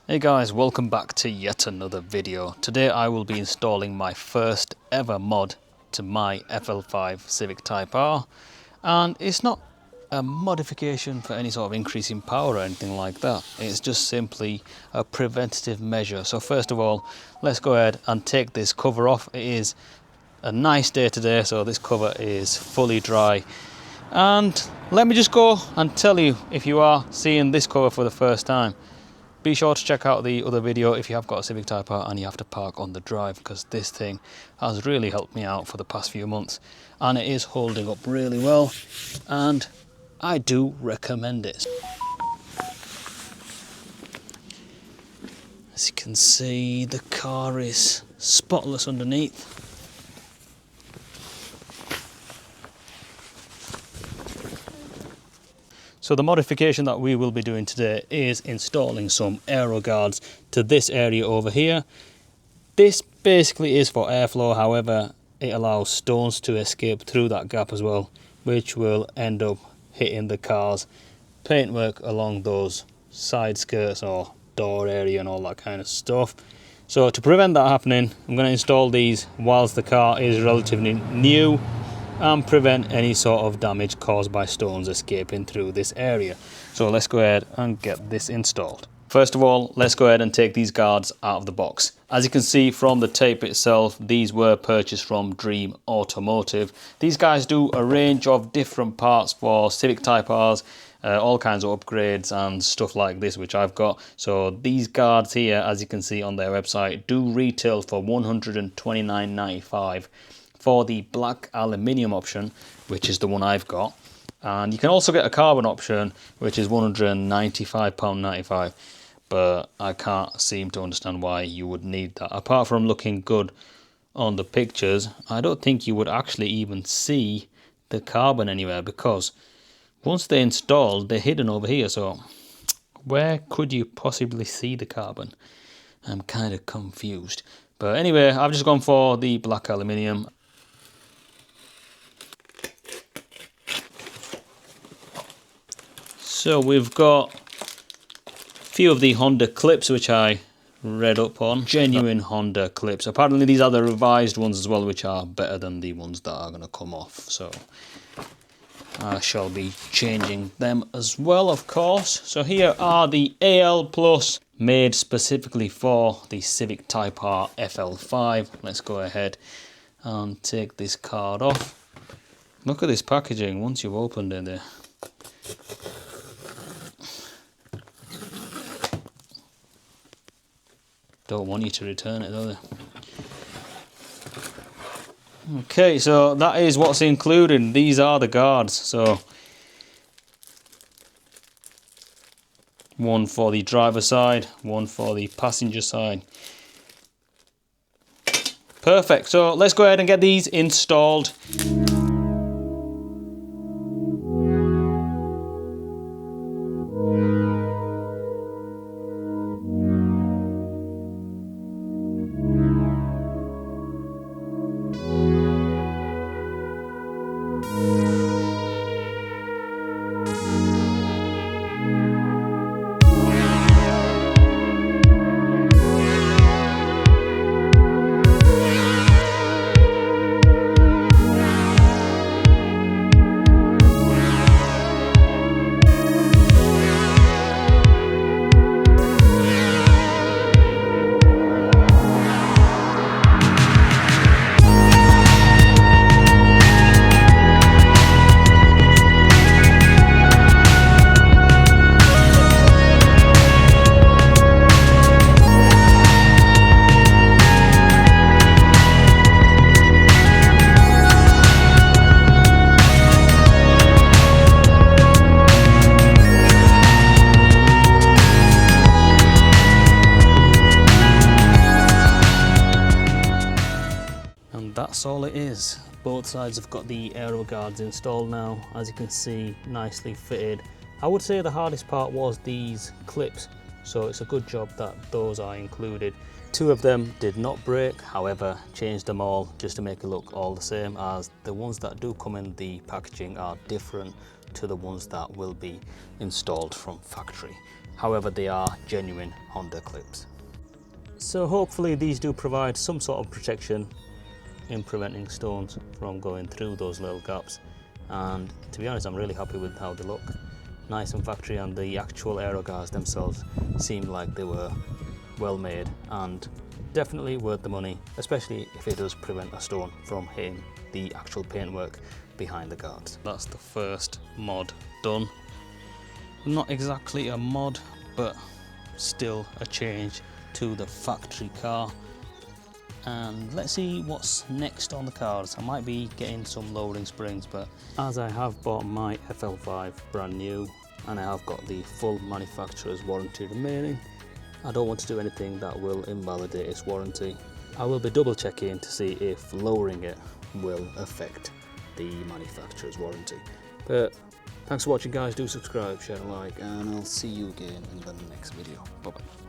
Hey guys, welcome back to yet another video. Today I will be installing my first ever mod to my FL5 Civic Type R, and it's not a modification for any sort of increase in power or anything like that. It's just simply a preventative measure. So first of all, let's go ahead and take this cover off. It is a nice day today, so this cover is fully dry. And let me just go and tell you, if you are seeing this cover for the first time, be sure to check out the other video if you have got a Civic Type R and you have to park on the drive, because this thing has really helped me out for the past few months and it is holding up really well and I do recommend it. As you can see, the car is spotless underneath. So the modification that we will be doing today is installing some Aero-Guards to this area over here. This basically is for airflow, however it allows stones to escape through that gap as well, which will end up hitting the car's paintwork along those side skirts or door area and all that kind of stuff. So to prevent that happening, I'm going to install these whilst the car is relatively new and prevent any sort of damage caused by stones escaping through this area. So let's go ahead and get this installed. First of all, let's go ahead and take these guards out of the box. As you can see from the tape itself, these were purchased from Dream Automotive. These guys do a range of different parts for Civic Type Rs, all kinds of upgrades and stuff like this, which I've got. So these guards here, as you can see on their website, do retail for $129.95 for the black aluminium option, which is the one I've got. And you can also get a carbon option, which is £195.95. But I can't seem to understand why you would need that. Apart from looking good on the pictures, I don't think you would actually even see the carbon anywhere, because once they're installed, they're hidden over here. So where could you possibly see the carbon? I'm kind of confused. But anyway, I've just gone for the black aluminium. So we've got a few of the Honda clips which I read up on. Genuine Honda clips. Apparently these are the revised ones as well, which are better than the ones that are going to come off. So I shall be changing them as well, of course. So here are the ALPLUS, made specifically for the Civic Type R FL5. Let's go ahead and take this card off. Look at this packaging once you've opened it there. Don't want you to return it, do they? Okay, so that is what's included. These are the guards. So one for the driver side, one for the passenger side. Perfect. So let's go ahead and get these installed. That's all it is. Both sides have got the Aero-Guards installed now, as you can see, nicely fitted. I would say the hardest part was these clips, so it's a good job that those are included. Two of them did not break, however, changed them all just to make it look all the same, as the ones that do come in the packaging are different to the ones that will be installed from factory. However, they are genuine Honda clips. So hopefully these do provide some sort of protection in preventing stones from going through those little gaps. And to be honest, I'm really happy with how they look. Nice and factory, and the actual Aero-Guards themselves seemed like they were well made and definitely worth the money, especially if it does prevent a stone from hitting the actual paintwork behind the guards. That's the first mod done. Not exactly a mod, but still a change to the factory car. And let's see what's next on the cards. I might be getting some lowering springs, but as I have bought my FL5 brand new and I have got the full manufacturer's warranty remaining, I don't want to do anything that will invalidate its warranty. I will be double checking to see if lowering it will affect the manufacturer's warranty. But thanks for watching guys, do subscribe, share and like, and I'll see you again in the next video. Bye bye.